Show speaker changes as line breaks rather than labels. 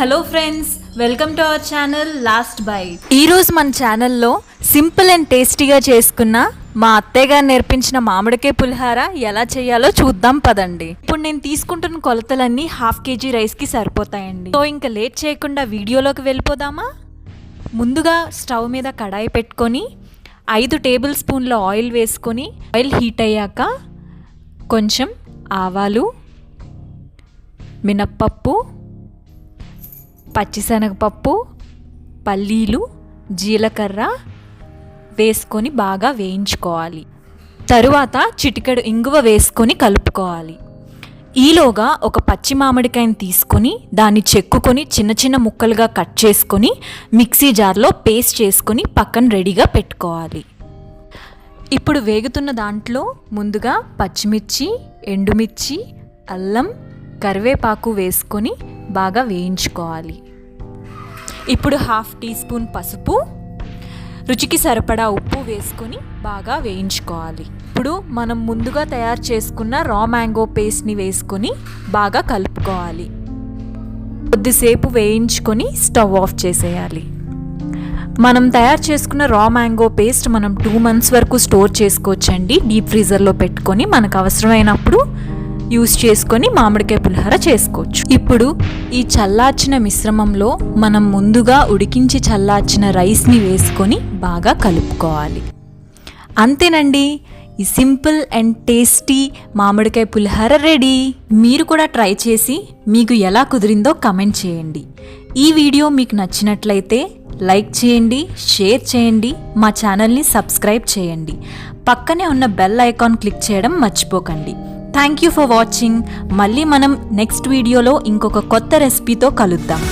Hello friends, welcome to our channel last byte.
ఈరోజు మన ఛానల్లో సింపుల్ అండ్ టేస్టీగా చేసుకున్న మా అత్తయ్య గారు నేర్పించిన మామిడికాయ పులిహార ఎలా చేయాలో చూద్దాం పదండి. ఇప్పుడు నేను తీసుకుంటున్న కొలతలన్నీ 1/2 kg రైస్కి సరిపోతాయండి. సో ఇంకా లేట్ చేయకుండా వీడియోలోకి వెళ్ళిపోదామా. ముందుగా స్టవ్ మీద కడాయి పెట్టుకొని 5 టేబుల్ స్పూన్ల ఆయిల్ వేసుకొని ఆయిల్ హీట్ అయ్యాక కొంచెం ఆవాలు, మినప్పప్పు, పచ్చిశనగపప్పు, పల్లీలు, జీలకర్ర వేసుకొని బాగా వేయించుకోవాలి. తరువాత చిటికెడు ఇంగువ వేసుకొని కలుపుకోవాలి. ఈలోగా ఒక పచ్చి మామిడికాయని తీసుకొని దాన్ని చెక్కుకొని చిన్న చిన్న ముక్కలుగా కట్ చేసుకొని మిక్సీ జార్లో పేస్ట్ చేసుకొని పక్కన రెడీగా పెట్టుకోవాలి. ఇప్పుడు వేగుతున్న దాంట్లో ముందుగా పచ్చిమిర్చి, ఎండుమిర్చి, అల్లం, కరివేపాకు వేసుకొని బాగా వేయించుకోవాలి. ఇప్పుడు 1/2 టీ స్పూన్ పసుపు, రుచికి సరిపడా ఉప్పు వేసుకొని బాగా వేయించుకోవాలి. ఇప్పుడు మనం ముందుగా తయారు చేసుకున్న రా మ్యాంగో పేస్ట్ని వేసుకొని బాగా కలుపుకోవాలి. కొద్దిసేపు వేయించుకొని స్టవ్ ఆఫ్ చేసేయాలి. మనం తయారు చేసుకున్న రా మ్యాంగో పేస్ట్ మనం 2 months వరకు స్టోర్ చేసుకోవచ్చండి. డీప్ ఫ్రీజర్లో పెట్టుకొని మనకు అవసరమైనప్పుడు యూస్ చేసుకొని మామిడికాయ పులిహోర చేసుకోవచ్చు. ఇప్పుడు ఈ చల్లార్చిన మిశ్రమంలో మనం ముందుగా ఉడికించి చల్లార్చిన రైస్ని వేసుకొని బాగా కలుపుకోవాలి. అంతేనండి, ఈ సింపుల్ అండ్ టేస్టీ మామిడికాయ పులిహోర రెడీ. మీరు కూడా ట్రై చేసి మీకు ఎలా కుదిరిందో కమెంట్ చేయండి. ఈ వీడియో మీకు నచ్చినట్లయితే లైక్ చేయండి, షేర్ చేయండి, మా ఛానల్ని సబ్స్క్రైబ్ చేయండి. పక్కనే ఉన్న బెల్ ఐకాన్ క్లిక్ చేయడం మర్చిపోకండి. Thank you for watching. మళ్ళీ మనం నెక్స్ట్ వీడియోలో ఇంకొక కొత్త రెసిపీతో కలుద్దాం.